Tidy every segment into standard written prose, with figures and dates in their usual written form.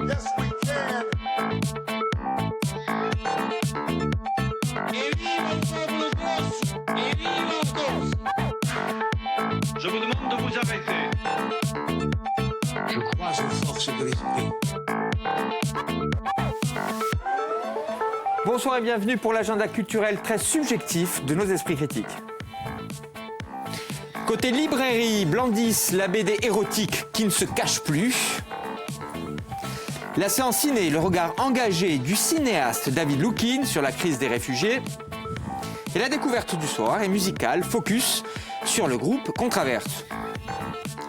Yes, we can. ¡Que viva el pueblo grosso! ¡Que viva el grosso! Je vous demande de vous arrêter. Je crois aux forces de l'esprit. Bonsoir et bienvenue pour l'agenda culturel très subjectif de nos esprits critiques. Côté librairie, Blandis, la BD érotique qui ne se cache plus. La séance ciné, le regard engagé du cinéaste David Loukine sur la crise des réfugiés. Et la découverte du soir est musicale, focus sur le groupe Contraverse.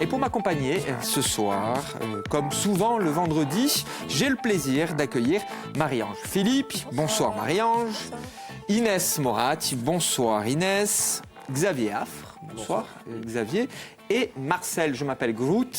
Et pour m'accompagner ce soir, comme souvent le vendredi, j'ai le plaisir d'accueillir Marie-Ange Philippe. Bonsoir Marie-Ange. Inès Moratti. Bonsoir Inès. Xavier Affre. Bonsoir Xavier. Et Marcel, je m'appelle Groot.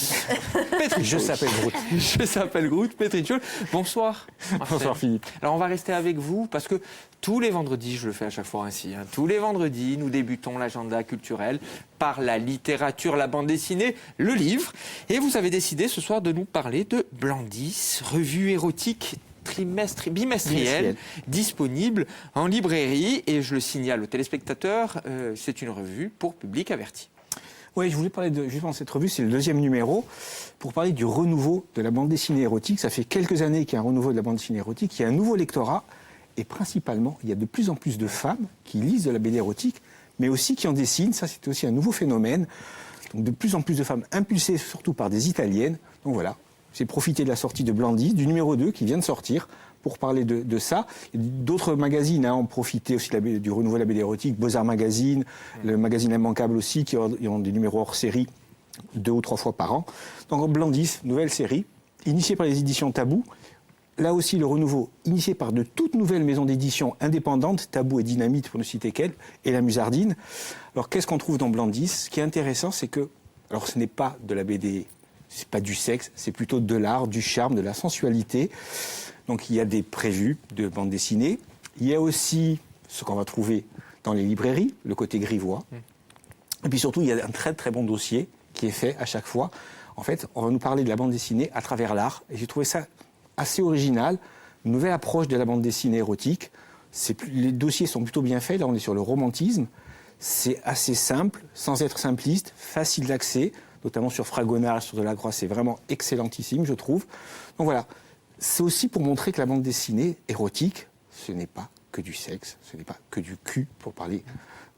Je s'appelle Groot. Je s'appelle Groot, Petrichol. Bonsoir Marcel. Bonsoir Philippe. Alors on va rester avec vous parce que tous les vendredis, je le fais à chaque fois ainsi, tous les vendredis, nous débutons l'agenda culturel par la littérature, la bande dessinée, le livre. Et vous avez décidé ce soir de nous parler de Blandis, revue érotique bimestrielle, disponible en librairie. Et je le signale aux téléspectateurs, c'est une revue pour public averti. Oui, je voulais parler justement de cette revue, c'est le 2e numéro, pour parler du renouveau de la bande dessinée érotique. Ça fait quelques années qu'il y a un renouveau de la bande dessinée érotique, il y a un nouveau lectorat, et principalement, il y a de plus en plus de femmes qui lisent de la BD érotique, mais aussi qui en dessinent. Ça, c'est aussi un nouveau phénomène. Donc de plus en plus de femmes impulsées surtout par des Italiennes. Donc voilà, j'ai profité de la sortie de Blandis, du numéro 2 qui vient de sortir, pour parler de ça. D'autres magazines ont profité aussi du renouveau de la BD érotique, Beaux-Arts Magazine, le magazine Immanquable aussi, qui ont des numéros hors série 2 ou 3 fois par an. Donc Blandis, nouvelle série, initiée par les éditions Tabou. Là aussi, le renouveau initié par de toutes nouvelles maisons d'édition indépendantes, Tabou et Dynamite pour ne citer qu'elles, et La Musardine. Alors qu'est-ce qu'on trouve dans Blandis? Ce qui est intéressant, c'est que, alors ce n'est pas de la BD, c'est pas du sexe, c'est plutôt de l'art, du charme, de la sensualité. Donc il y a des prévus de bande dessinée. Il y a aussi ce qu'on va trouver dans les librairies, le côté grivois. Et puis surtout, il y a un très très bon dossier qui est fait à chaque fois. En fait, on va nous parler de la bande dessinée à travers l'art. Et j'ai trouvé ça assez original, une nouvelle approche de la bande dessinée érotique. Les dossiers sont plutôt bien faits. Là, on est sur le romantisme. C'est assez simple, sans être simpliste, facile d'accès, notamment sur Fragonard, sur Delacroix. C'est vraiment excellentissime, je trouve. Donc voilà. C'est aussi pour montrer que la bande dessinée érotique, ce n'est pas que du sexe, ce n'est pas que du cul, pour parler.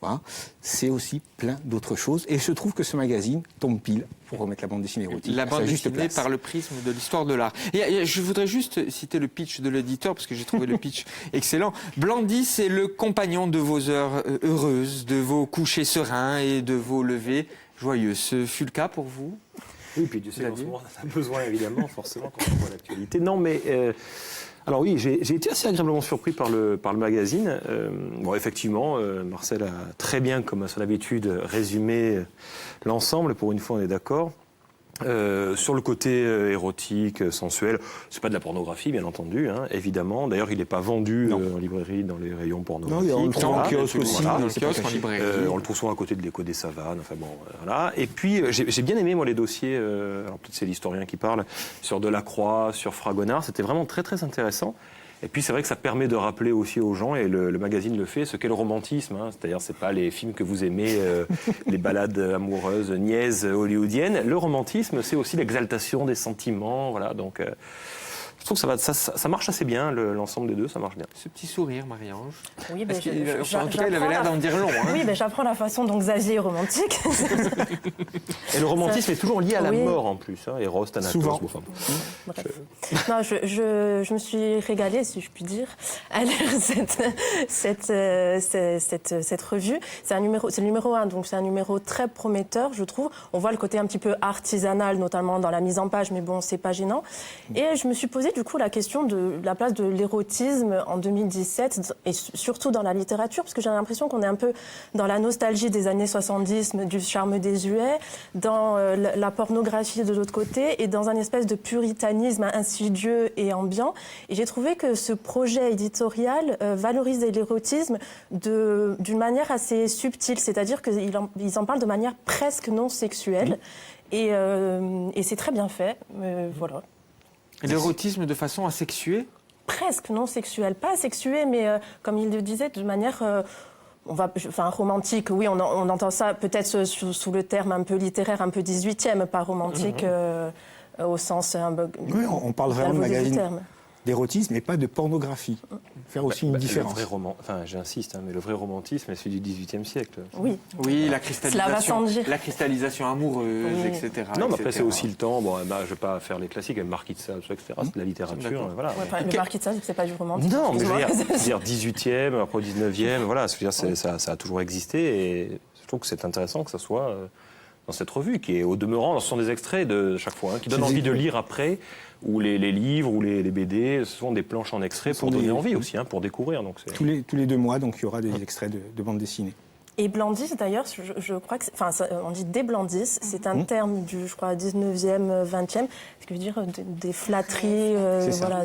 Voilà. C'est aussi plein d'autres choses. Et je trouve que ce magazine tombe pile pour remettre la bande dessinée érotique la à bande sa juste dessinée place. par le prisme de l'histoire de l'art. Et je voudrais juste citer le pitch de l'éditeur, parce que j'ai trouvé le pitch excellent. Blandis, c'est le compagnon de vos heures heureuses, de vos couchers sereins et de vos levées joyeuses. Ce fut le cas pour vous ? Oui, puis Dieu sait qu'en ce moment, on en a besoin, évidemment, forcément, quand on voit l'actualité. Non, mais... alors oui, j'ai été assez agréablement surpris par le magazine. Bon, effectivement, Marcel a très bien, comme à son habitude, résumé l'ensemble. Pour une fois, on est d'accord. Sur le côté érotique, sensuel, c'est pas de la pornographie, bien entendu, évidemment. D'ailleurs, il n'est pas vendu en librairie dans les rayons pornographiques. Non, on le trouve en kiosque aussi. Voilà, dans le kiosque, en librairie. On le trouve souvent à côté de l'Écho des Savanes. Enfin bon, voilà. Et puis, j'ai bien aimé, moi, les dossiers, alors peut-être c'est l'historien qui parle, sur Delacroix, sur Fragonard. C'était vraiment très, très intéressant. Et puis c'est vrai que ça permet de rappeler aussi aux gens, et le magazine le fait, ce qu'est le romantisme. C'est-à-dire, c'est pas les films que vous aimez, les balades amoureuses, niaises, hollywoodiennes. Le romantisme, c'est aussi l'exaltation des sentiments. Voilà, donc je trouve que ça marche assez bien, l'ensemble des deux, ça marche bien. Ce petit sourire, Marie-Ange. Oui, ben, en tout cas, il avait l'air d'en dire long. Oui, ben, j'apprends la façon dont Xavier est romantique. Et le romantisme est toujours lié à la mort en plus. Eros, Thanatos. Souvent. Bref. Non, je me suis régalée, si je puis dire, à lire cette revue. C'est le numéro 1, donc c'est un numéro très prometteur, je trouve. On voit le côté un petit peu artisanal, notamment dans la mise en page, mais bon, c'est pas gênant. Et je me suis posé du coup la question de la place de l'érotisme en 2017, et surtout dans la littérature, parce que j'ai l'impression qu'on est un peu dans la nostalgie des années 70, du charme désuet, dans la pornographie de l'autre côté, et dans un espèce de puritanisme insidieux et ambiant. Et j'ai trouvé que ce projet éditorial valorisait l'érotisme d'une manière assez subtile, c'est-à-dire qu'ils en parlent de manière presque non sexuelle. Et c'est très bien fait. Voilà. Et l'érotisme de façon asexuée? Presque non sexuel, pas asexué, mais comme il le disait, de manière romantique. Oui, on entend ça peut-être sous le terme un peu littéraire, un peu 18e, pas romantique au sens Oui, on parle vraiment de galvaudé du magazine terme. d'érotisme, mais pas de pornographie. Faire aussi une différence. J'insiste, mais le vrai romantisme, c'est celui du XVIIIe siècle. Oui. Oui, Cela va sans dire. la cristallisation amoureuse, Oui. etc. Non, mais après, etc. c'est aussi le temps. Bon, je ne vais pas faire les classiques, le Marquis de Sade, etc. C'est de la littérature. D'accord. Voilà. Ouais, enfin, le Marquis de Sade, c'est pas du romantisme. Non, mais je veux excuse-moi. dire 18e, après au 19e, voilà, je veux dire, ça a toujours existé et je trouve que c'est intéressant que ça soit dans cette revue, qui est au demeurant, ce sont des extraits de chaque fois, qui donnent envie de lire après, ou les livres, ou les BD, ce sont des planches en extrait pour donner envie aussi, pour découvrir. Donc Tous les 2 mois, donc il y aura des extraits de bande dessinée. Et Blandis, d'ailleurs, je crois que... on dit des Blandis, c'est un terme du, je crois, 19e, 20e, ce qui veut dire des flatteries, voilà.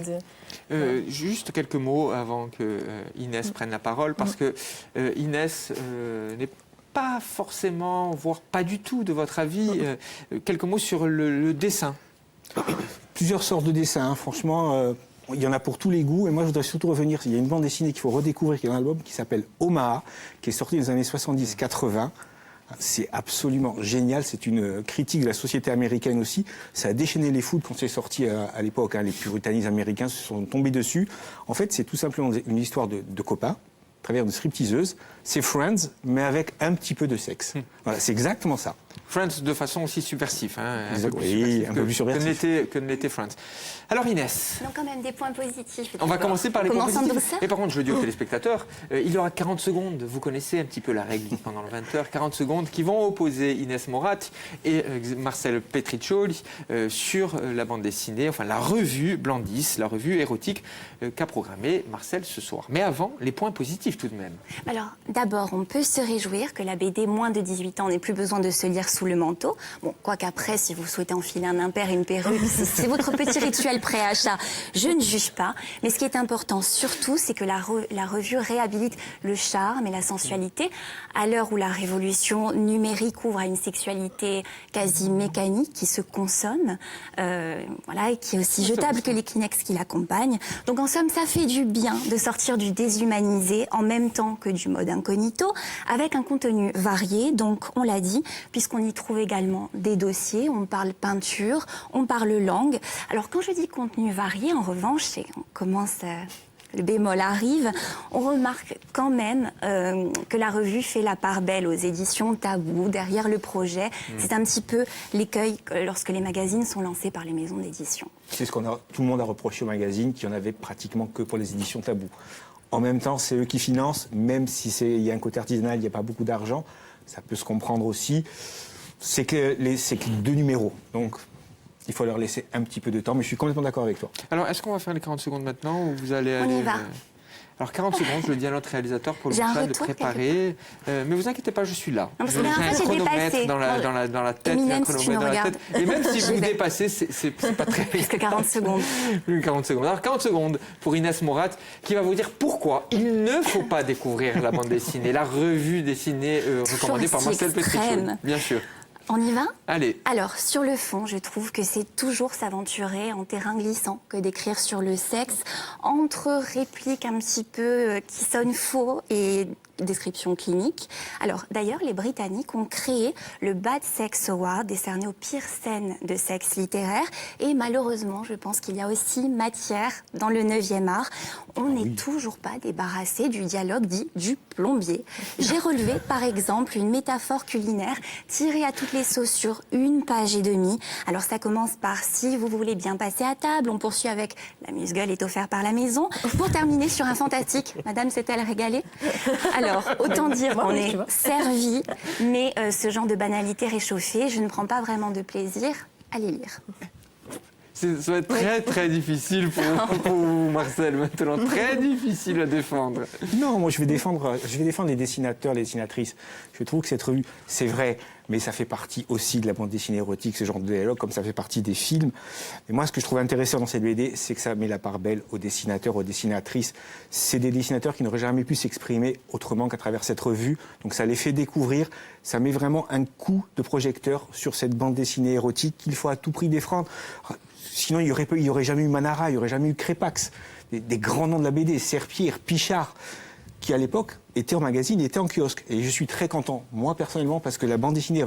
Juste quelques mots avant que Inès prenne la parole, parce que Inès n'est pas forcément, voire pas du tout, de votre avis, quelques mots sur le dessin. Plusieurs sortes de dessins, franchement, il y en a pour tous les goûts. Et moi, je voudrais surtout revenir, il y a une bande dessinée qu'il faut redécouvrir, qui est un album qui s'appelle Omaha, qui est sorti dans les années 70-80. C'est absolument génial, c'est une critique de la société américaine aussi. Ça a déchaîné les foules quand c'est sorti à l'époque. Les puritanistes américains se sont tombés dessus. En fait, c'est tout simplement une histoire de copains, à travers de stripteaseuses. C'est Friends, mais avec un petit peu de sexe. Voilà, c'est exactement ça. Friends de façon aussi subversive. Un peu plus subversif. Que ne l'était Friends. Alors Inès. Donc quand même des points positifs. On va commencer par les points Commençons positifs. douceur. Et par contre, je le dis aux téléspectateurs, il y aura 40 secondes. Vous connaissez un petit peu la règle pendant le 20h. 40 secondes qui vont opposer Inès Morat et Marcel Petriccioli sur la bande dessinée, enfin la revue Blandis, la revue érotique qu'a programmée Marcel ce soir. Mais avant, les points positifs tout de même. Alors, d'abord, on peut se réjouir que la BD moins de 18 ans n'ait plus besoin de se lire sous le manteau. Bon, quoi qu'après, si vous souhaitez enfiler un impair et une perruque, c'est votre petit rituel pré-achat, je ne juge pas. Mais ce qui est important surtout, c'est que la revue réhabilite le charme et la sensualité. À l'heure où la révolution numérique ouvre à une sexualité quasi mécanique qui se consomme, voilà, et qui est aussi jetable que les Kleenex qui l'accompagnent. Donc en somme, ça fait du bien de sortir du déshumanisé en même temps que du mode incognito, avec un contenu varié, donc on l'a dit, puisqu'on y trouve également des dossiers, on parle peinture, on parle langue. Alors quand je dis contenu varié, en revanche, et on commence... le bémol arrive, on remarque quand même que la revue fait la part belle aux éditions tabous, derrière le projet. C'est un petit peu l'écueil lorsque les magazines sont lancés par les maisons d'édition. C'est ce tout le monde a reproché aux magazines, qui en avait pratiquement que pour les éditions tabous. En même temps, c'est eux qui financent, même si il y a un côté artisanal, il n'y a pas beaucoup d'argent, ça peut se comprendre aussi. C'est que 2 numéros, donc il faut leur laisser un petit peu de temps, mais je suis complètement d'accord avec toi. Alors, est-ce qu'on va faire les 40 secondes maintenant ou vous allez On y aller... va. Alors 40 secondes, je le dis à notre réalisateur pour le J'ai un de retour préparer. Mais vous inquiétez pas, je suis là. Non, parce que J'ai la dernière un fois, j'ai chronomètre dépassé. dans la tête, Émilène, un si tu chronomètre nous dans la regardes. tête. Et même si Je vous vais. dépassez, c'est pas très... Plus que 40 secondes. Plus que 40 secondes. Alors 40 secondes pour Inès Morat qui va vous dire pourquoi il ne faut pas découvrir la bande dessinée, la revue dessinée recommandée par Toujours Marcel si Petriccioli. extrême. Bien sûr. On y va ? Allez. Alors, sur le fond, je trouve que c'est toujours s'aventurer en terrain glissant que d'écrire sur le sexe, entre répliques un petit peu qui sonnent faux et description clinique. Alors, d'ailleurs, les Britanniques ont créé le Bad Sex Award, décerné aux pires scènes de sexe littéraire. Et malheureusement, je pense qu'il y a aussi matière dans le 9e art. On n'est toujours pas débarrassé du dialogue dit du plombier. J'ai relevé, par exemple, une métaphore culinaire tirée à toutes les sauces sur 1 page et demie. Alors, ça commence par « Si vous voulez bien passer à table », on poursuit avec « La musgueule est offerte par la maison », pour terminer sur un fantastique « Madame s'est-elle régalée ?» Alors, autant dire qu'on est servi, mais ce genre de banalité réchauffée, je ne prends pas vraiment de plaisir à les lire. Ça va être très très difficile pour vous, Marcel, maintenant. Très difficile à défendre. Non, moi je vais défendre les dessinateurs, les dessinatrices. Je trouve que cette revue, c'est vrai, mais ça fait partie aussi de la bande dessinée érotique, ce genre de dialogue, comme ça fait partie des films. Et moi, ce que je trouve intéressant dans cette BD, c'est que ça met la part belle aux dessinateurs, aux dessinatrices. C'est des dessinateurs qui n'auraient jamais pu s'exprimer autrement qu'à travers cette revue. Donc ça les fait découvrir. Ça met vraiment un coup de projecteur sur cette bande dessinée érotique qu'il faut à tout prix défendre. Sinon, il y aurait jamais eu Manara, il n'y aurait jamais eu Crépax. Des grands noms de la BD, Serpierre, Pichard, qui à l'époque étaient en magazine, étaient en kiosque. Et je suis très content, moi personnellement, parce que la bande dessinée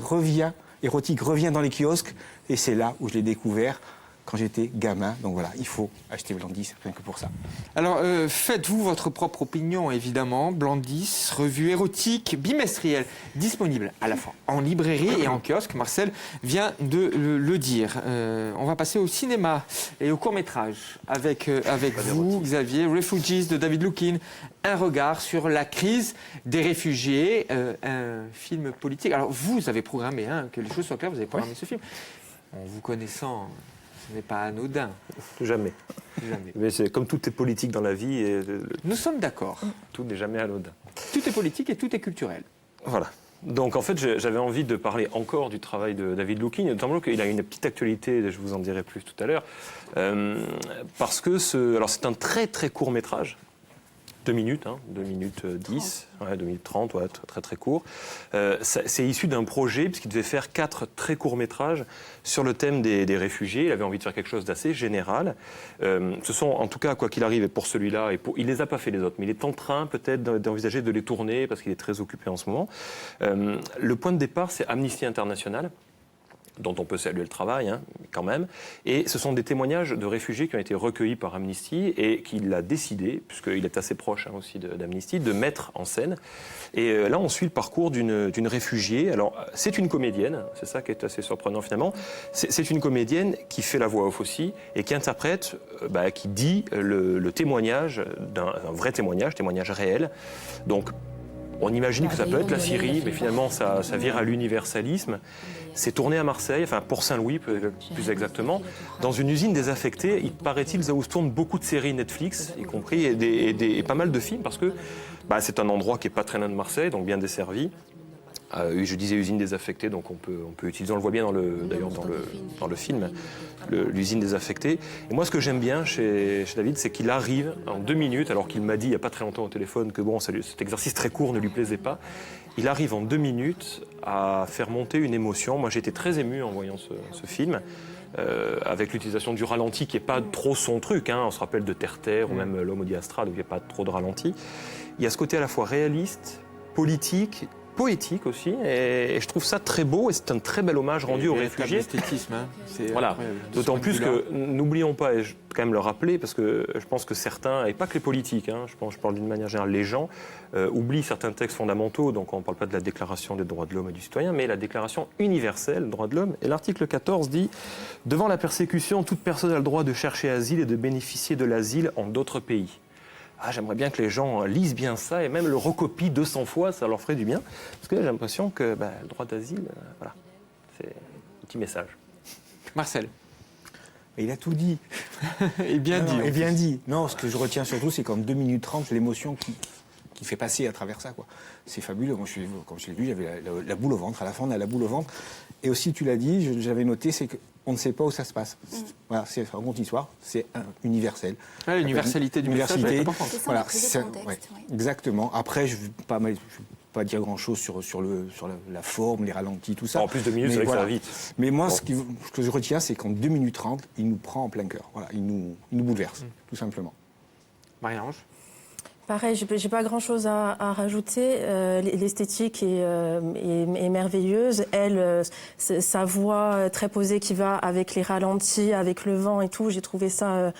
érotique revient dans les kiosques. Et c'est là où je l'ai découvert, quand j'étais gamin. Donc voilà, il faut acheter Blandis, rien que pour ça. Alors, faites-vous votre propre opinion, évidemment. Blandis, revue érotique bimestrielle, disponible à la fois en librairie et en kiosque. Marcel vient de le dire. On va passer au cinéma et au court-métrage avec vous, Xavier. Refugees de David Lukin, un regard sur la crise des réfugiés, un film politique. Alors, vous avez programmé, que les choses soient claires, vous avez programmé ce film. En vous connaissant... Ce n'est pas anodin. Jamais. Mais c'est comme tout est politique dans la vie. Nous sommes d'accord. Tout n'est jamais anodin. Tout est politique et tout est culturel. Voilà. Donc en fait, j'avais envie de parler encore du travail de David Lukin, notamment qu'il a une petite actualité, je vous en dirai plus tout à l'heure, parce que alors c'est un très très court métrage. 2 minutes, 2 minutes 10, 2 minutes 30, très très court. C'est issu d'un projet, puisqu'il devait faire 4 très courts métrages sur le thème des réfugiés. Il avait envie de faire quelque chose d'assez général. Ce sont, en tout cas, quoi qu'il arrive, et pour celui-là, il les a pas fait les autres, mais il est en train peut-être d'envisager de les tourner, parce qu'il est très occupé en ce moment. Le point de départ, c'est Amnesty International, dont on peut saluer le travail, quand même. Et ce sont des témoignages de réfugiés qui ont été recueillis par Amnesty et qu'il a décidé, puisqu'il est assez proche aussi d'Amnesty, de mettre en scène. Et là, on suit le parcours d'une réfugiée. Alors, c'est une comédienne, c'est ça qui est assez surprenant finalement. C'est une comédienne qui fait la voix off aussi et qui interprète, qui dit le témoignage, un vrai témoignage réel. Donc, on imagine que ça peut être la Syrie, mais finalement, ça vire à l'universalisme. C'est tourné à Marseille, enfin pour Saint-Louis plus exactement, dans une usine désaffectée. Il paraît-il, là où se tournent beaucoup de séries Netflix, y compris, et pas mal de films, parce que c'est un endroit qui n'est pas très loin de Marseille, donc bien desservi. Je disais usine désaffectée, donc on peut utiliser, on le voit bien dans le film, l'usine désaffectée. Et moi, ce que j'aime bien chez David, c'est qu'il arrive en 2 minutes, alors qu'il m'a dit il n'y a pas très longtemps au téléphone que cet exercice très court ne lui plaisait pas. Il arrive en 2 minutes à faire monter une émotion. Moi, j'ai été très ému en voyant ce film, avec l'utilisation du ralenti qui n'est pas trop son truc. On se rappelle de Terre-Terre ou même L'Homme au Diastra, donc il n'y a pas trop de ralenti. Il y a ce côté à la fois réaliste, politique, poétique aussi, et je trouve ça très beau, et c'est un très bel hommage rendu aux réfugiés. Esthétisme, voilà. D'autant plus que, n'oublions pas, et je peux quand même le rappeler, parce que je pense que certains, et pas que les politiques, je parle d'une manière générale, les gens oublient certains textes fondamentaux, donc on ne parle pas de la Déclaration des droits de l'homme et du citoyen, mais la Déclaration universelle des droits de l'homme, et l'article 14 dit « Devant la persécution, toute personne a le droit de chercher asile et de bénéficier de l'asile en d'autres pays ». J'aimerais bien que les gens lisent bien ça et même le recopient 200 fois, ça leur ferait du bien. Parce que j'ai l'impression que le droit d'asile, c'est un petit message. Marcel. Il a tout dit. Et bien dit. Et bien dit. Non, ce que je retiens surtout, c'est qu'en 2 minutes 30, l'émotion qui fait passer à travers ça, quoi. C'est fabuleux. Moi, quand je l'ai vu, j'avais la boule au ventre. À la fin, on a la boule au ventre. Et aussi, tu l'as dit, j'avais noté, c'est qu'on ne sait pas où ça se passe. Voilà, c'est une grande histoire, c'est universel. L'universalité du message, c'est important. C'est ça, voilà, le contexte, ouais, exactement. Après, je ne vais pas dire grand-chose sur la forme, les ralentis, tout ça. En plus, 2 minutes, c'est vrai que ça va vite. Mais moi, ce que je retiens, c'est qu'en 2 minutes 30, il nous prend en plein cœur. Voilà, il nous bouleverse, tout simplement. Marie-Ange. Pareil, j'ai pas grand-chose à rajouter. L'esthétique est merveilleuse. Elle, sa voix très posée qui va avec les ralentis, avec le vent et tout, j'ai trouvé ça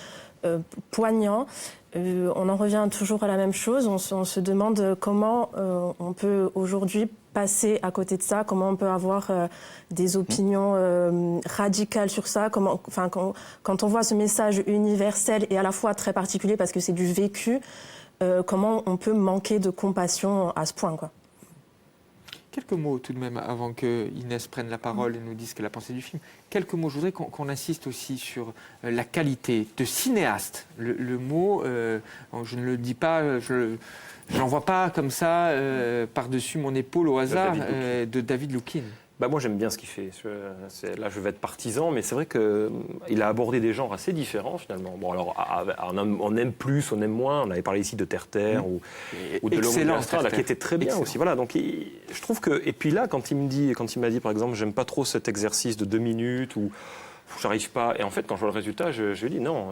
poignant. On en revient toujours à la même chose. On se demande comment on peut aujourd'hui passer à côté de ça, comment on peut avoir des opinions radicales sur ça. Quand on voit ce message universel et à la fois très particulier parce que c'est du vécu, comment on peut manquer de compassion à ce point, quoi. Quelques mots tout de même avant que Inès prenne la parole et nous dise ce qu'elle a pensé du film. Quelques mots, je voudrais qu'on insiste aussi sur la qualité de cinéaste. Le mot, je ne le dis pas, je n'envoie pas comme ça par-dessus mon épaule au hasard de David Loukine. Bah moi j'aime bien ce qu'il fait. Là je vais être partisan, mais c'est vrai qu'il a abordé des genres assez différents finalement. Bon alors on aime plus, on aime moins. On avait parlé ici de Terre ou de L'Homme Astral, qui était très bien excellent. aussi. Voilà, donc je trouve que et puis là quand il m'a dit par exemple j'aime pas trop cet exercice de 2 minutes ou j'arrive pas. Et en fait, quand je vois le résultat, je lui dis non.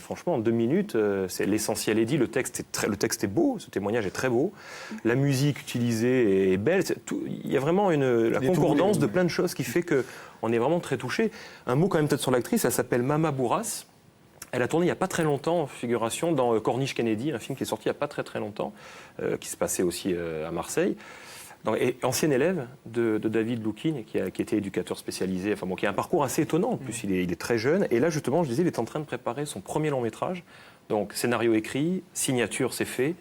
Franchement, en 2 minutes, c'est l'essentiel est dit. Le texte est beau. Ce témoignage est très beau. La musique utilisée est belle. Il y a vraiment la concordance de plein de choses qui fait que on est vraiment très touché. Un mot quand même peut-être sur l'actrice. Elle s'appelle Mama Bourras. Elle a tourné il n'y a pas très longtemps en figuration dans Corniche Kennedy, un film qui est sorti il n'y a pas très longtemps, qui se passait aussi à Marseille. Et ancien élève de David Loukine, qui était éducateur spécialisé, qui a un parcours assez étonnant. En plus, il est très jeune. Et là, justement, je disais, il est en train de préparer son premier long métrage. Donc, scénario écrit, signature, c'est fait.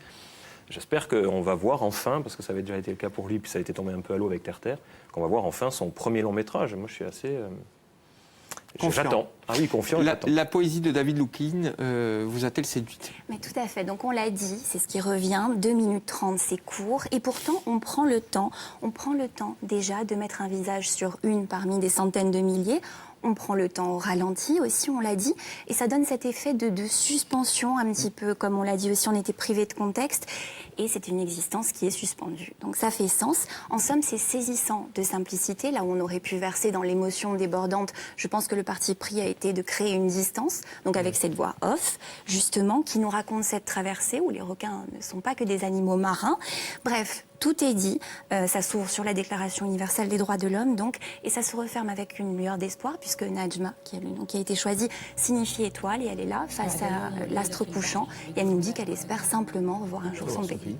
J'espère qu'on va voir enfin, parce que ça avait déjà été le cas pour lui, puis ça a été tombé un peu à l'eau avec Terre, qu'on va voir enfin son premier long métrage. Moi, je suis assez... Confiant. J'attends. Ah oui, confiant. La poésie de David Loukine vous a-t-elle séduite? Mais tout à fait. Donc on l'a dit, c'est ce qui revient. 2 minutes 30, c'est court. Et pourtant, on prend le temps déjà de mettre un visage sur une parmi des centaines de milliers. On prend le temps au ralenti aussi, on l'a dit. Et ça donne cet effet de suspension, un petit peu, comme on l'a dit aussi, on était privé de contexte. Et c'est une existence qui est suspendue. Donc ça fait sens. En somme, c'est saisissant de simplicité. Là où on aurait pu verser dans l'émotion débordante, je pense que le parti pris a été de créer une distance. Donc avec cette voix off, justement, qui nous raconte cette traversée où les requins ne sont pas que des animaux marins. Bref, tout est dit. Ça s'ouvre sur la Déclaration universelle des droits de l'homme, donc, et ça se referme avec une lueur d'espoir, puisque Najma, qui est le nom qui a été choisi, signifie étoile, et elle est là, face à l'astre couchant, et elle nous dit qu'elle espère simplement revoir un jour son pays.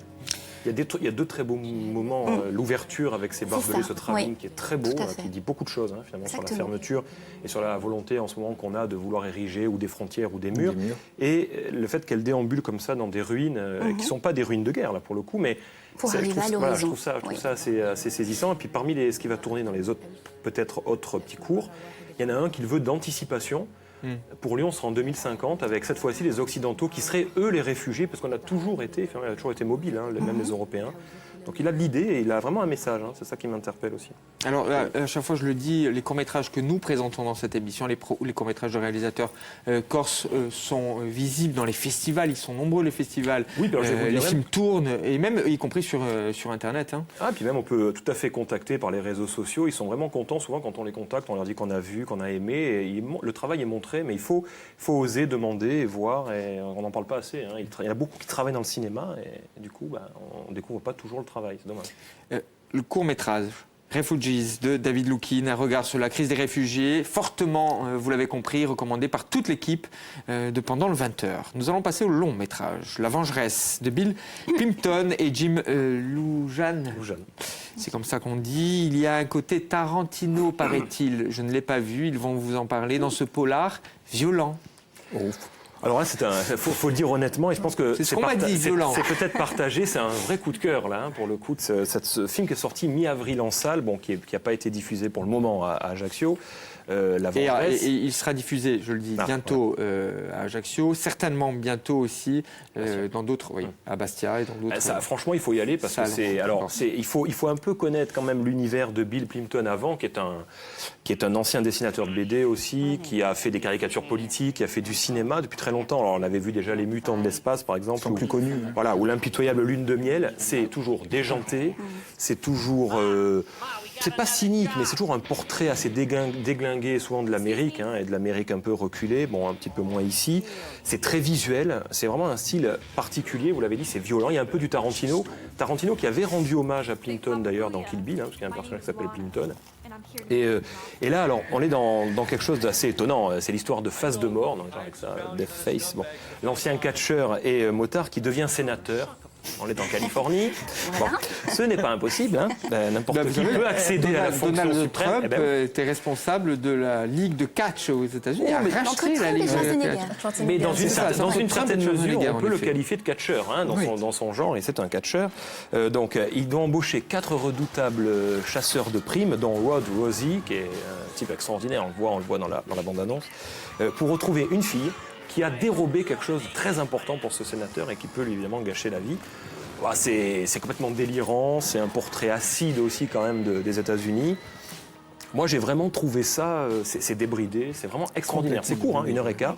Il y a 2 très beaux moments. L'ouverture avec ses barbelés, ce travelling qui est très beau, qui dit beaucoup de choses finalement sur la fermeture et sur la volonté en ce moment qu'on a de vouloir ériger ou des frontières ou des murs. Et le fait qu'elle déambule comme ça dans des ruines qui ne sont pas des ruines de guerre là pour le coup, mais pour arriver à l'horizon. Je trouve ça assez saisissant. Et puis parmi ce qui va tourner dans les autres, peut-être autres petits cours, il y en a un qui veut d'anticipation. Pour lui, on sera en 2050 avec cette fois-ci les Occidentaux qui seraient eux les réfugiés, parce qu'on a toujours été mobiles, même les Européens. Donc il a de l'idée et il a vraiment un message, c'est ça qui m'interpelle aussi. Alors à chaque fois je le dis, les courts-métrages que nous présentons dans cette émission, les courts-métrages de réalisateurs corses sont visibles dans les festivals, ils sont nombreux les festivals, oui, les films tournent, et même y compris sur Internet. Puis même on peut tout à fait contacter par les réseaux sociaux, ils sont vraiment contents, souvent quand on les contacte, on leur dit qu'on a vu, qu'on a aimé, et le travail est montré, mais il faut oser demander et voir, et on n'en parle pas assez. Il y en a beaucoup qui travaillent dans le cinéma, et du coup on ne découvre pas toujours le travail, c'est dommage. Le court-métrage Refugees de David Loukine, un regard sur la crise des réfugiés, fortement, vous l'avez compris, recommandé par toute l'équipe de Pendant le 20h. Nous allons passer au long métrage, La Vengeresse de Bill Plympton et Jim Lujan. C'est comme ça qu'on dit. Il y a un côté Tarantino, paraît-il. Je ne l'ai pas vu, ils vont vous en parler dans ce polar violent. Alors là, faut le dire honnêtement, et je pense que c'est peut-être partagé. C'est un vrai coup de cœur là, pour le coup, de ce film qui est sorti mi-avril en salle, qui n'a pas été diffusé pour le moment à Ajaccio. La Vengeresse. Et il sera diffusé, je le dis, bientôt à Ajaccio, certainement bientôt aussi dans d'autres, à Bastia et dans d'autres. Franchement, il faut y aller parce que il faut un peu connaître quand même l'univers de Bill Plympton avant, qui est un ancien dessinateur de BD aussi, qui a fait des caricatures politiques, qui a fait du cinéma depuis très longtemps. Alors on avait vu déjà Les Mutants de l'espace, par exemple, plus connus. Voilà, ou L'impitoyable Lune de miel. C'est toujours déjanté, c'est toujours. C'est pas cynique, mais c'est toujours un portrait assez déglingué, souvent de l'Amérique, et de l'Amérique un peu reculée, un petit peu moins ici. C'est très visuel, c'est vraiment un style particulier, vous l'avez dit, c'est violent. Il y a un peu du Tarantino qui avait rendu hommage à Plympton d'ailleurs dans Kill Bill, parce qu'il y a un personnage qui s'appelle Plympton. Et là, alors, on est dans quelque chose d'assez étonnant. C'est l'histoire de Face de mort, donc avec ça, Death Face. L'ancien catcheur et motard qui devient sénateur On est en Californie. Voilà. Bon, ce n'est pas impossible. Hein. N'importe Bah, vous qui savez, peut accéder à la fonction Donald suprême. Trump Eh ben oui. était responsable de la Ligue de catch aux États-Unis. Il a mais racheté Entre la Trump et Ligue de Schwarzenegger. catch. Mais dans C'est une, ça, dans une Trump certaine et mesure, Schwarzenegger, on en peut le effet. qualifier de catcheur dans son genre, et c'est un catcheur. Donc, il doit embaucher 4 redoutables chasseurs de primes, dont Rod Rosie, qui est un type extraordinaire, on le voit dans la bande-annonce, pour retrouver une fille qui a dérobé quelque chose de très important pour ce sénateur et qui peut lui évidemment gâcher la vie. Bah, c'est complètement délirant, c'est un portrait acide aussi quand même des États-Unis. Moi, j'ai vraiment trouvé ça, c'est débridé, c'est vraiment extraordinaire. C'est court, 1h15.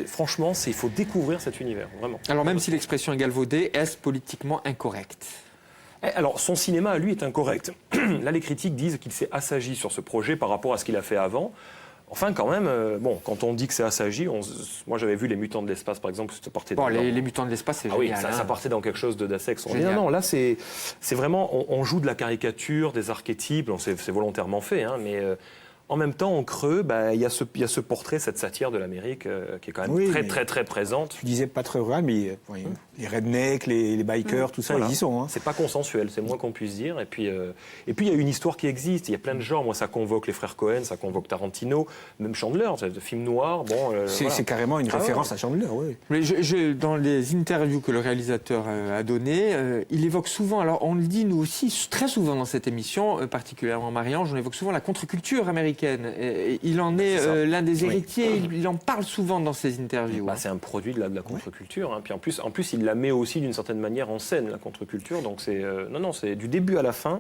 Franchement, il faut découvrir cet univers, vraiment. Alors même si l'expression est galvaudée, est-ce politiquement incorrect? Alors, son cinéma, lui, est incorrect. Là, les critiques disent qu'il s'est assagi sur ce projet par rapport à ce qu'il a fait avant. Enfin, quand même, quand on dit que c'est assagi, moi j'avais vu Les Mutants de l'espace, par exemple, ça partait Bon, les Mutants de l'espace, c'est Ah oui, génial. ça hein. partait dans quelque chose d'assez extraordinaire. Génial. Non, là, c'est vraiment, on joue de la caricature, des archétypes, c'est volontairement fait, hein, mais en même temps, en creux, il y a ce portrait, cette satire de l'Amérique qui est quand même Oui, mais- très présente. Tu disais pas très rural, mais les rednecks, les bikers, tout ça, Voilà. ils y sont. Hein. C'est pas consensuel, c'est moins qu'on puisse dire. Et puis, il y a une histoire qui existe. Il y a plein de genres. Moi, ça convoque les frères Cohen, ça convoque Tarantino, même Chandler, c'est de films noirs. Bon, C'est carrément une Ah ouais. référence à Chandler, oui. Mais dans les interviews que le réalisateur a données, il évoque souvent, alors on le dit nous aussi très souvent dans cette émission, particulièrement Marie-Ange, on évoque souvent la contre-culture américaine. Et il en est C'est ça. l'un des Oui. héritiers, il en parle souvent dans ses interviews. C'est un produit de la contre-culture. Hein. Puis en plus, il la met aussi d'une certaine manière en scène, la contre-culture. Donc c'est du début à la fin.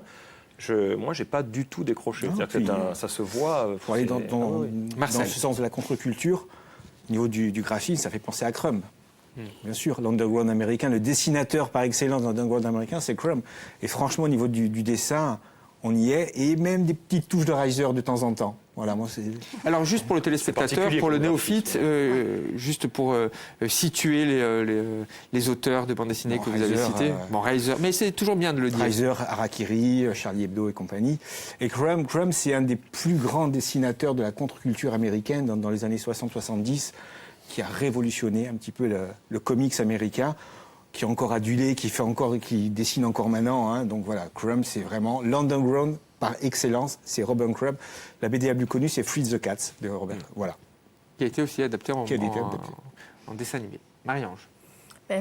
Moi, j'ai pas du tout décroché. Non, C'est-à-dire que puis- ça se voit. Pour aller dans Marcel. ce sens de la contre-culture, au niveau du graphisme, ça fait penser à Crumb. Bien sûr, l'underground américain, le dessinateur par excellence de l'underground américain, c'est Crumb. Et franchement, au niveau du dessin, on y est. Et même des petites touches de Reiser de temps en temps. Voilà, moi, c'est... Alors juste pour le téléspectateur, particulier pour le comme néophyte, juste pour situer les auteurs de bande dessinée Bon, que vous avez Reiser, cités. Bon, Reiser, mais c'est toujours bien de le dire. Reiser, Harakiri, Charlie Hebdo et compagnie. Et Crumb, c'est un des plus grands dessinateurs de la contre-culture américaine dans les années 60-70, qui a révolutionné un petit peu le comics américain, qui est encore adulé, qui dessine encore maintenant. Hein. Donc voilà, Crumb, c'est vraiment l'underground par excellence, c'est Robin Crumb. La BD la plus connue, c'est Fritz the Cat de Robin. Voilà. Qui a été aussi adapté en dessin animé. Marie-Ange.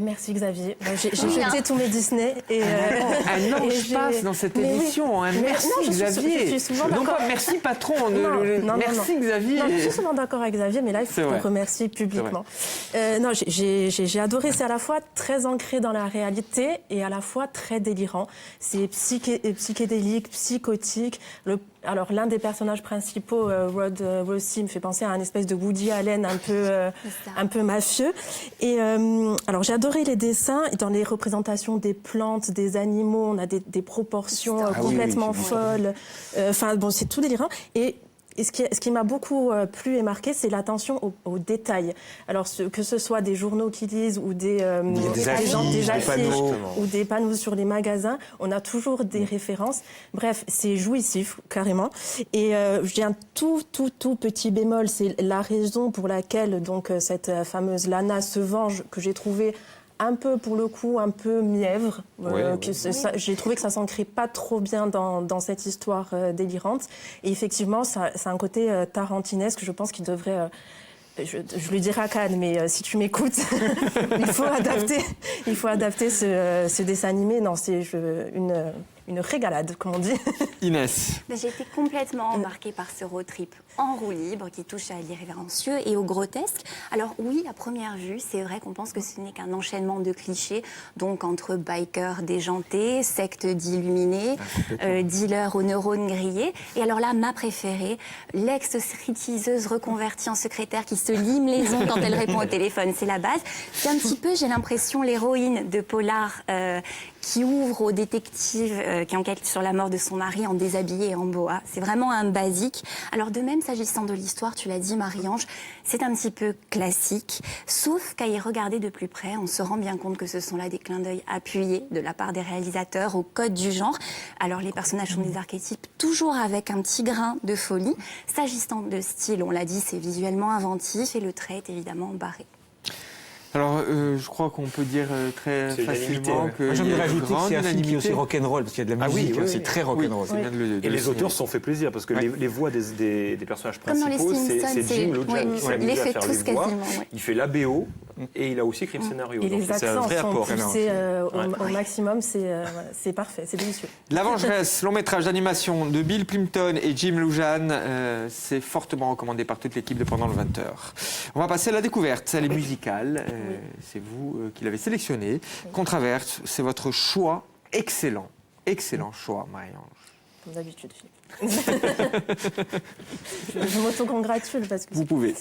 Merci Xavier. J'ai jeté tous mes Disney. Et, Un ange et j'ai- passe dans cette Mais oui. émission. Hein. Mais Merci non, je Xavier. suis souvent non d'accord. pas merci patron. Non, Merci Xavier. Non, je suis souvent d'accord avec Xavier, mais là, il faut C'est vrai. qu'on remercie publiquement. Non, j'ai adoré. C'est à la fois très ancré dans la réalité et à la fois très délirant. C'est psychédélique, psychotique. Alors, l'un des personnages principaux, Rod Rosie, me fait penser à un espèce de Woody Allen un peu mafieux. Et alors, j'ai adoré les dessins. Dans les représentations des plantes, des animaux, on a des proportions complètement folles. Enfin, bon, c'est tout délirant. Et ce qui m'a beaucoup plu et marqué, c'est l'attention aux détails. Alors, que ce soit des journaux qui lisent ou des affiches, panneaux. ou des panneaux sur les magasins, on a toujours des références. Bref, c'est jouissif, carrément. Et j'ai un tout petit bémol, c'est la raison pour laquelle donc cette fameuse Lana se venge, que j'ai trouvé un peu, pour le coup, un peu mièvre. J'ai trouvé que ça s'ancrait pas trop bien dans cette histoire délirante. Et effectivement, ça a un côté tarantinesque. Je pense qu'il devrait... je le dirai à Cannes, mais si tu m'écoutes, il faut adapter ce dessin animé. Non, c'est une régalade, comme on dit. Inès. J'ai été complètement embarquée par ce road trip en roue libre qui touche à l'irrévérencieux et au grotesque. Alors oui, à première vue, c'est vrai qu'on pense que ce n'est qu'un enchaînement de clichés, donc entre bikers déjantés, sectes d'illuminés, dealers aux neurones grillés. Et alors là, ma préférée, l'ex-stripteaseuse reconvertie en secrétaire qui se lime les ongles quand elle répond au téléphone. C'est la base. C'est un petit peu, j'ai l'impression, l'héroïne de polar qui ouvre aux détectives qui enquêtent sur la mort de son mari en déshabillé et en boa. C'est vraiment un basique. Alors de même, s'agissant de l'histoire, tu l'as dit Marie-Ange, c'est un petit peu classique, sauf qu'à y regarder de plus près, on se rend bien compte que ce sont là des clins d'œil appuyés de la part des réalisateurs au code du genre. Alors les personnages sont des archétypes toujours avec un petit grain de folie. S'agissant de style, on l'a dit, c'est visuellement inventif et le trait est évidemment barré. Alors, je crois qu'on peut dire très C'est unanimité, facilement ouais. que J'aimerais il y a une rajouter que grande c'est un film qui est unanimité. aussi rock'n'roll, parce qu'il y a de la Ah oui, musique, oui, c'est oui. très rock'n'roll. C'est bien de le Et les signaler. auteurs se sont fait plaisir parce que les voix des personnages Comme dans les principaux, Simpsons, c'est Jim Lujan oui, qui s'est il les amusé à fait faire tous les voix. quasiment. Ouais. Il fait la BO et il a aussi écrit le scénario. Et Donc les c'est un accents vrai sont apport. poussés au Ouais. maximum, c'est parfait, c'est délicieux. La Vengeresse, long métrage d'animation de Bill Plimpton et Jim Lujan, c'est fortement recommandé par toute l'équipe de Pendant le 20h. On va passer à la découverte, elle est musicale, c'est vous qui l'avez sélectionnée. Contraverse, c'est votre choix, excellent choix, Marie-Ange. Comme d'habitude, Philippe. je m'auto-congratule parce que... Vous pouvez.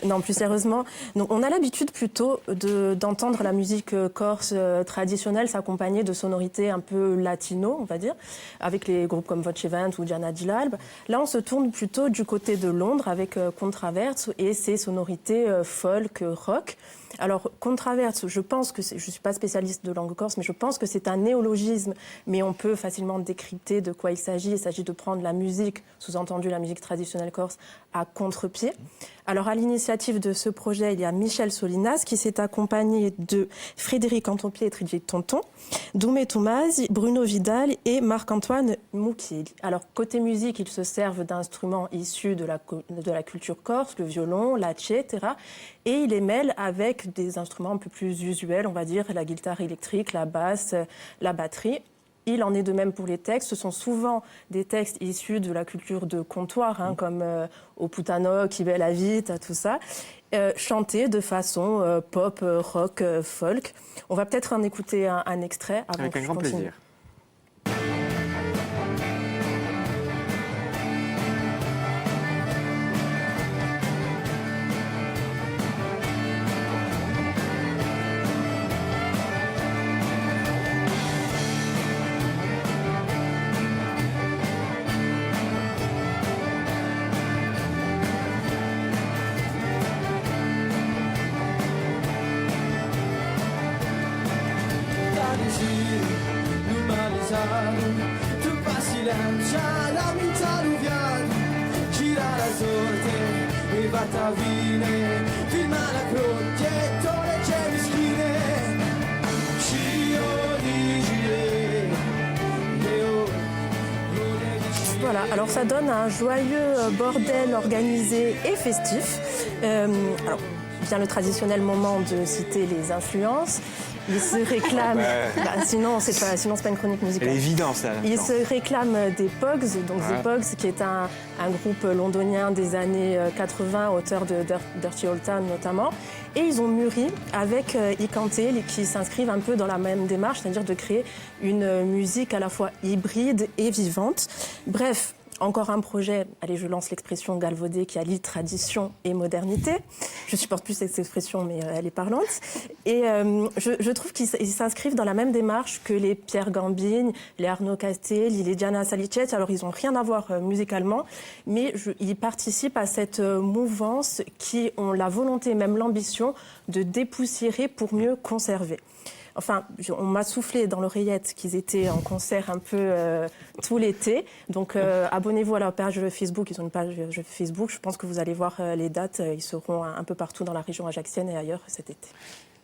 Non, plus sérieusement, donc on a l'habitude plutôt d'entendre la musique corse traditionnelle s'accompagner de sonorités un peu latino, on va dire, avec les groupes comme Voce Vent ou Gianna Dilalb. Là, on se tourne plutôt du côté de Londres avec Contraverse et ses sonorités folk, rock. Alors, Contraverse, je pense que je ne suis pas spécialiste de langue corse, mais je pense que c'est un néologisme, mais on peut facilement décrypter de quoi il s'agit. Il s'agit de prendre la musique, sous-entendu la musique traditionnelle corse, à contre-pied. Alors, à l'initiative de ce projet, il y a Michel Solinas qui s'est accompagné de Frédéric Antompier et Tridget Tonton, Doumé Toumaz, Bruno Vidal et Marc-Antoine Moukiel. Alors, côté musique, ils se servent d'instruments issus de la culture corse, le violon, la tché, etc. Et ils les mêlent avec des instruments un peu plus usuels, on va dire, la guitare électrique, la basse, la batterie. Il en est de même pour les textes. Ce sont souvent des textes issus de la culture de comptoir, comme Au Putano, Qui belle la vite, tout ça, chantés de façon pop, rock, folk. On va peut-être en écouter un extrait avant Avec que un je grand continue. plaisir. Voilà, alors ça donne un joyeux bordel organisé et festif. Alors, vient le traditionnel moment de citer les influences. Il se réclame... sinon, c'est pas une chronique musicale. Elle est évidente, ça. Il se réclame des Pogs, donc Ouais. The Pogs, qui est un groupe londonien des années 80, auteur de Dirty Old Town notamment. Et ils ont mûri avec Ikanté, qui s'inscrivent un peu dans la même démarche, c'est-à-dire de créer une musique à la fois hybride et vivante. Bref, encore un projet, allez, je lance l'expression galvaudée, qui allie tradition et modernité. Je supporte plus cette expression, mais elle est parlante. Et je trouve qu'ils s'inscrivent dans la même démarche que les Pierre Gambine, les Arnaud Castelli, les Diana Salicet. Alors, ils n'ont rien à voir musicalement, mais ils participent à cette mouvance qui ont la volonté, même l'ambition, de dépoussiérer pour mieux conserver. Enfin, on m'a soufflé dans l'oreillette qu'ils étaient en concert un peu tout l'été. Donc, abonnez-vous à leur page Facebook. Ils ont une page Facebook. Je pense que vous allez voir les dates. Ils seront un peu partout dans la région ajaxienne et ailleurs cet été.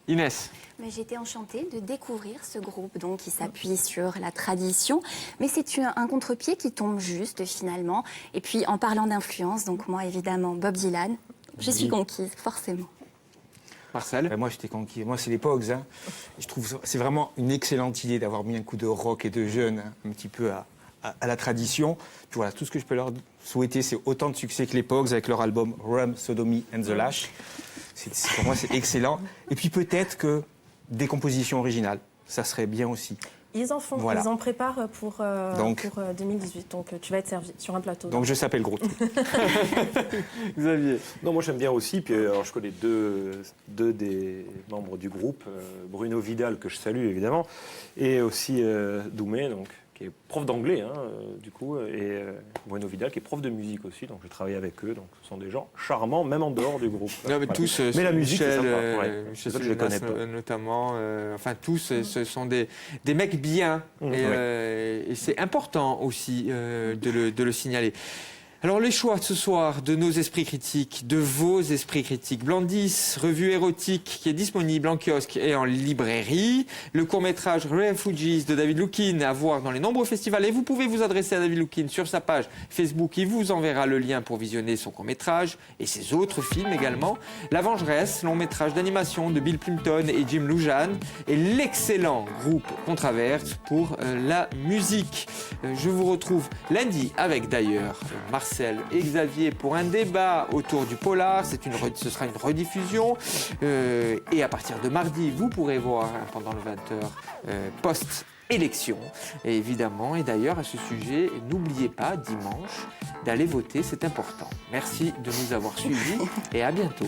Inès. Mais j'étais enchantée de découvrir ce groupe donc, qui s'appuie sur la tradition. Mais c'est un contre-pied qui tombe juste finalement. Et puis, en parlant d'influence, donc moi, évidemment, Bob Dylan, je suis conquise, forcément. Marcel. Moi, j'étais conquis. Moi, c'est les Pogs. Je trouve que c'est vraiment une excellente idée d'avoir mis un coup de rock et de jeune un petit peu à la tradition. Puis voilà, tout ce que je peux leur souhaiter, c'est autant de succès que les Pogs avec leur album Rum, Sodomy and the Lash. Pour moi, c'est excellent. Et puis peut-être que des compositions originales, ça serait bien aussi. Ils en font, Voilà. ils en préparent pour 2018. Donc, tu vas être servi sur un plateau. Donc je s'appelle Groot. Xavier. Non, moi j'aime bien aussi. Puis alors, je connais deux des membres du groupe, Bruno Vidal que je salue évidemment, et aussi Doumé, donc qui est prof d'anglais du coup, et Bruno Vidal qui est prof de musique aussi. Donc je travaille avec eux. Donc ce sont des gens charmants, même en dehors du groupe. Non, mais Voilà. tous, Mais la musique, c'est Michel, sympa. Ouais. Michel C'est ça que je les connais Solinas, pas. notamment, enfin tous, ce sont des mecs bien, et c'est important aussi de le signaler. Alors les choix ce soir de nos esprits critiques, de vos esprits critiques. Blandis, revue érotique qui est disponible en kiosque et en librairie. Le court-métrage Refugees de David Lukin à voir dans les nombreux festivals. Et vous pouvez vous adresser à David Lukin sur sa page Facebook. Il vous enverra le lien pour visionner son court-métrage et ses autres films également. La Vengeresse, long-métrage d'animation de Bill Plympton et Jim Lujan. Et l'excellent groupe Contraverse pour la musique. Je vous retrouve lundi avec d'ailleurs Marcel et Xavier pour un débat autour du polar. Ce sera une rediffusion. Et à partir de mardi, vous pourrez voir pendant le 20h post-élection. Et évidemment, et d'ailleurs à ce sujet, n'oubliez pas dimanche d'aller voter, c'est important. Merci de nous avoir suivis et à bientôt.